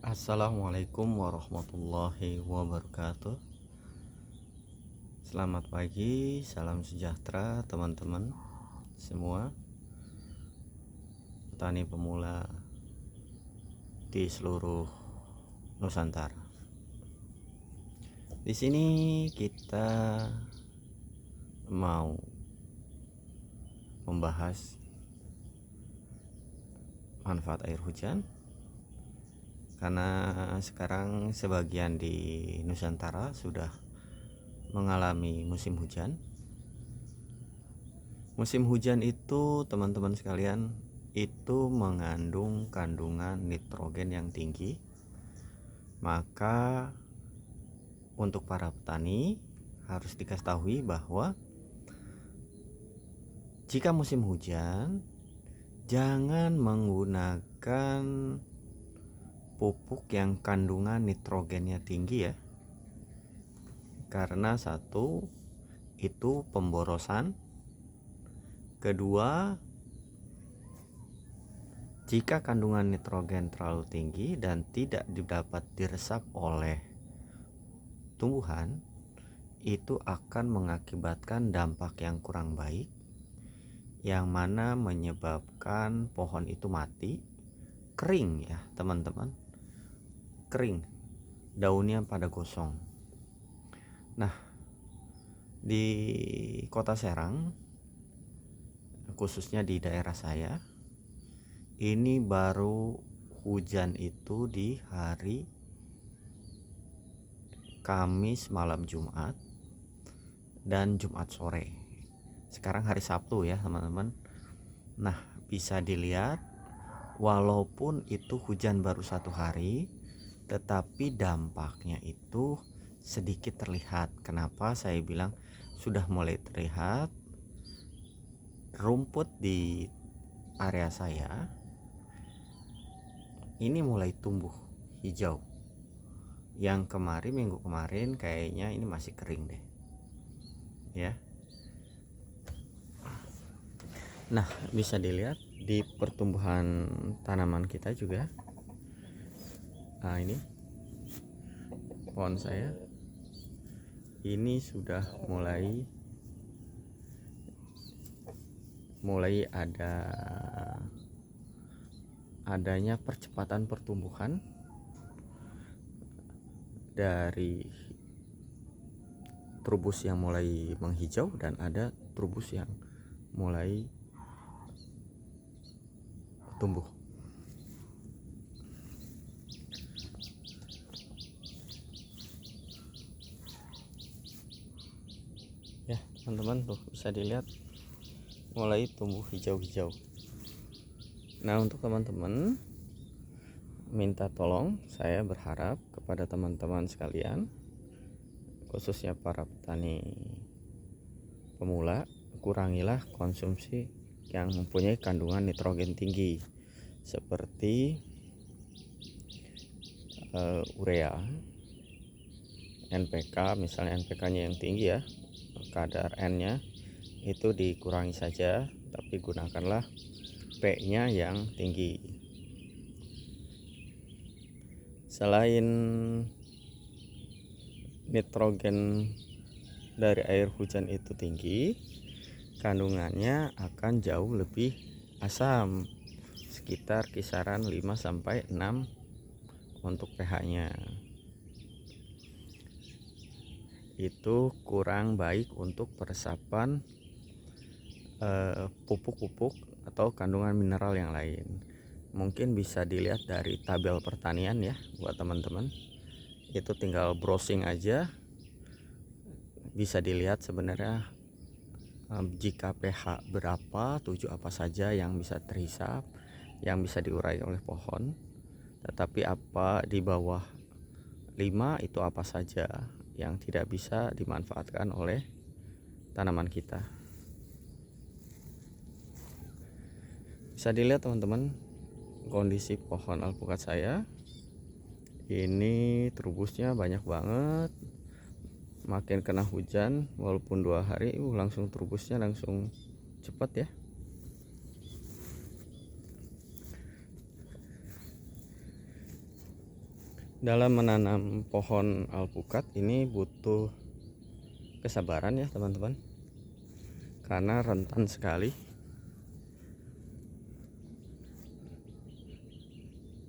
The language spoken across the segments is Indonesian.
Assalamualaikum warahmatullahi wabarakatuh. Selamat pagi, salam sejahtera teman-teman semua petani pemula di seluruh Nusantara. Di sini kita mau membahas manfaat air hujan, karena sekarang sebagian di Nusantara sudah mengalami musim hujan. Musim hujan itu, teman-teman sekalian, itu mengandung kandungan nitrogen yang tinggi. Maka untuk para petani harus diketahui bahwa jika musim hujan, jangan menggunakan pupuk yang kandungan nitrogennya tinggi ya. Karena satu, itu pemborosan. Kedua, jika kandungan nitrogen terlalu tinggi dan tidak dapat diresap oleh tumbuhan, itu akan mengakibatkan dampak yang kurang baik, yang mana menyebabkan pohon itu mati, kering ya teman-teman, kering, daunnya pada gosong. Nah, di Kota Serang, khususnya di daerah saya, ini baru hujan itu di hari Kamis malam Jumat dan Jumat sore. Sekarang hari Sabtu ya teman-teman. Nah, bisa dilihat walaupun itu hujan baru satu hari, tetapi dampaknya itu sedikit terlihat. Kenapa saya bilang sudah mulai terlihat? Rumput di area saya ini mulai tumbuh hijau. Yang minggu kemarin kayaknya ini masih kering deh ya. Nah, bisa dilihat di pertumbuhan tanaman kita juga. Nah, ini pohon saya ini sudah mulai adanya percepatan pertumbuhan dari trubus yang mulai menghijau dan ada trubus yang mulai tumbuh. Ya, teman-teman tuh bisa dilihat mulai tumbuh hijau-hijau. Nah, untuk teman-teman minta tolong, saya berharap kepada teman-teman sekalian, khususnya para petani pemula, kurangilah konsumsi yang mempunyai kandungan nitrogen tinggi seperti urea, NPK, misalnya NPK-nya yang tinggi ya, kadar N-nya itu dikurangi saja, tapi gunakanlah P-nya yang tinggi. Selain nitrogen dari air hujan itu tinggi, kandungannya akan jauh lebih asam, sekitar kisaran 5-6 untuk pH-nya. Itu kurang baik untuk peresapan pupuk-pupuk atau kandungan mineral yang lain. Mungkin bisa dilihat dari tabel pertanian ya buat teman-teman. Itu tinggal browsing aja, bisa dilihat sebenarnya jika pH berapa, 7 apa saja yang bisa terhisap, yang bisa diurai oleh pohon. Tetapi apa di bawah 5 itu apa saja yang tidak bisa dimanfaatkan oleh tanaman kita. Bisa dilihat teman-teman kondisi pohon alpukat saya. Ini trubusnya banyak banget. Makin kena hujan, walaupun 2 hari langsung trubusnya langsung cepat ya. Dalam menanam pohon alpukat ini butuh kesabaran ya teman-teman, karena rentan sekali.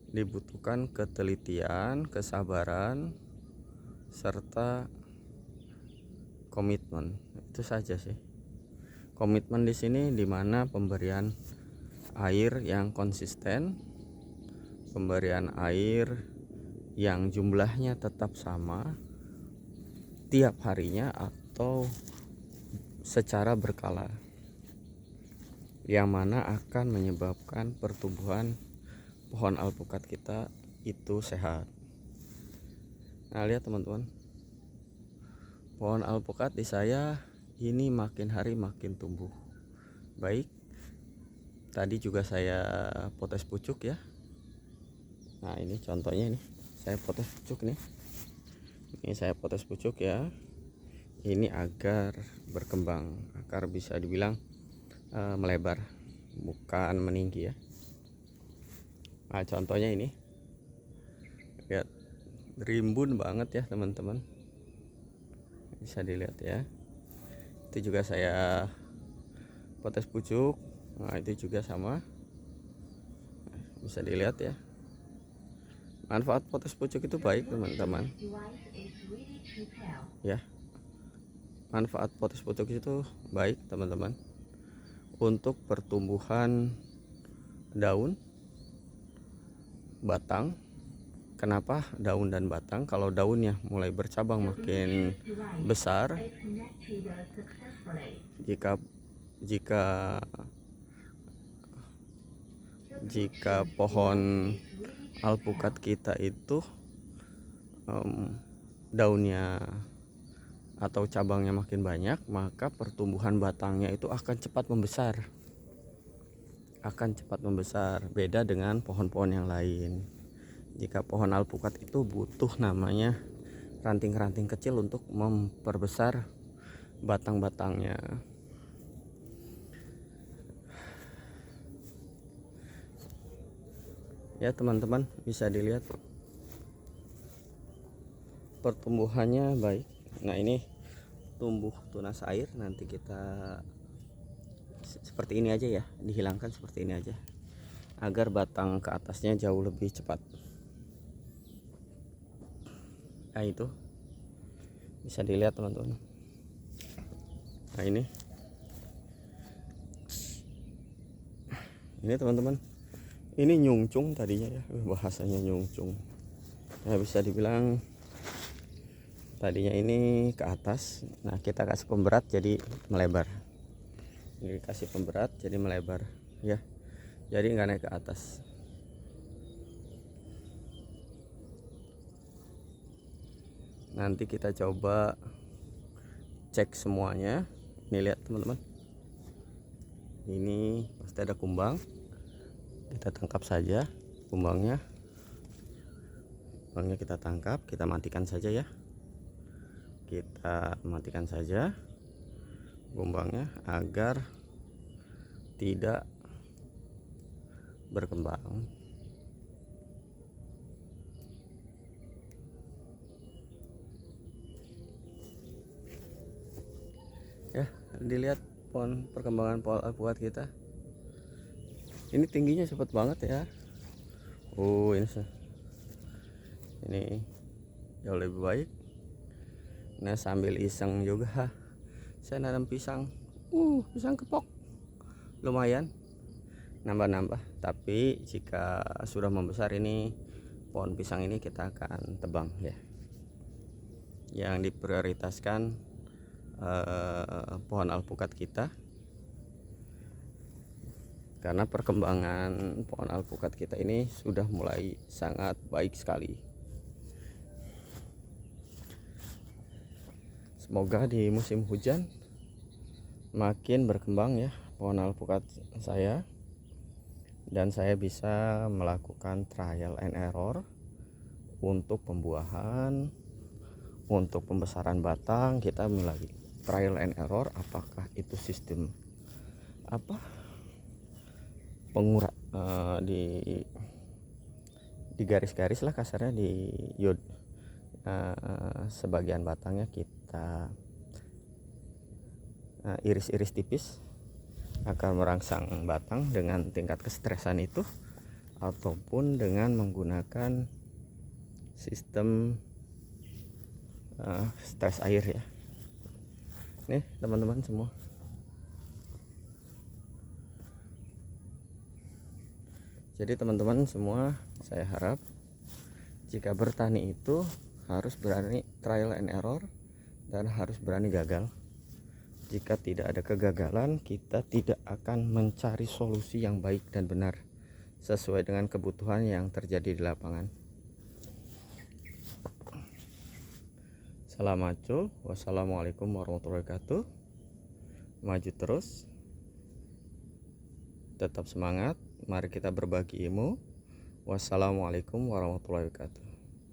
Dibutuhkan ketelitian, kesabaran, serta komitmen. Itu saja sih. Komitmen di sini dimana pemberian air yang konsisten, pemberian air yang jumlahnya tetap sama tiap harinya atau secara berkala, yang mana akan menyebabkan pertumbuhan pohon alpukat kita itu sehat. Nah, lihat teman-teman, pohon alpukat di saya ini makin hari makin tumbuh baik. Tadi juga saya potes pucuk ya. Nah, ini contohnya, ini saya potes pucuk nih. Ini saya potes pucuk ya. Ini agar berkembang, agar bisa dibilang melebar, bukan meninggi ya. Nah, contohnya ini, lihat, rimbun banget ya teman-teman, bisa dilihat ya. Itu juga saya potes pucuk. Nah, itu juga sama, bisa dilihat ya. Manfaat potes pucuk itu baik teman-teman ya. Manfaat potes pucuk itu baik teman-teman untuk pertumbuhan daun, batang. Kenapa daun dan batang? Kalau daunnya mulai bercabang makin besar, jika pohon alpukat kita itu daunnya atau cabangnya makin banyak, maka pertumbuhan batangnya itu akan cepat membesar, beda dengan pohon-pohon yang lain. Jika pohon alpukat itu butuh namanya ranting-ranting kecil untuk memperbesar batang-batangnya. Ya teman-teman, bisa dilihat pertumbuhannya baik. Nah, ini tumbuh tunas air, nanti kita seperti ini aja ya, dihilangkan seperti ini aja agar batang ke atasnya jauh lebih cepat. Nah, itu bisa dilihat teman-teman. Nah, ini teman-teman, ini nyungcung tadinya ya, bahasanya nyungcung ya, bisa dibilang tadinya ini ke atas. Nah, kita kasih pemberat jadi melebar. Ini kasih pemberat jadi melebar ya, jadi nggak naik ke atas. Nanti kita coba cek semuanya. Ini lihat teman-teman, ini pasti ada kumbang. Kita tangkap saja kumbangnya. Kumbangnya kita tangkap, kita matikan saja ya. Kita matikan saja kumbangnya agar tidak berkembang. Ya, dilihat perkembangan pohon alpukat kita. Ini tingginya cepat banget ya. Oh, ini jauh lebih baik. Nah, sambil iseng juga saya nanam pisang. Pisang kepok lumayan, nambah-nambah. Tapi jika sudah membesar ini pohon pisang ini kita akan tebang ya. Yang diprioritaskan pohon alpukat kita, karena perkembangan pohon alpukat kita ini sudah mulai sangat baik sekali. Semoga di musim hujan makin berkembang ya pohon alpukat saya, dan saya bisa melakukan trial and error untuk pembuahan, untuk pembesaran batang. Kita mulai trial and error, apakah itu sistem digaris-garis lah kasarnya, di yod sebagian batangnya kita iris-iris tipis agar merangsang batang dengan tingkat kestresan itu, ataupun dengan menggunakan sistem stres air ya. Nih teman-teman semua, jadi teman-teman semua, saya harap jika bertani itu harus berani trial and error dan harus berani gagal. Jika tidak ada kegagalan, kita tidak akan mencari solusi yang baik dan benar sesuai dengan kebutuhan yang terjadi di lapangan. Salam macul. Wassalamualaikum warahmatullahi wabarakatuh. Maju terus, tetap semangat, mari kita berbagi ilmu. Wassalamualaikum warahmatullahi wabarakatuh.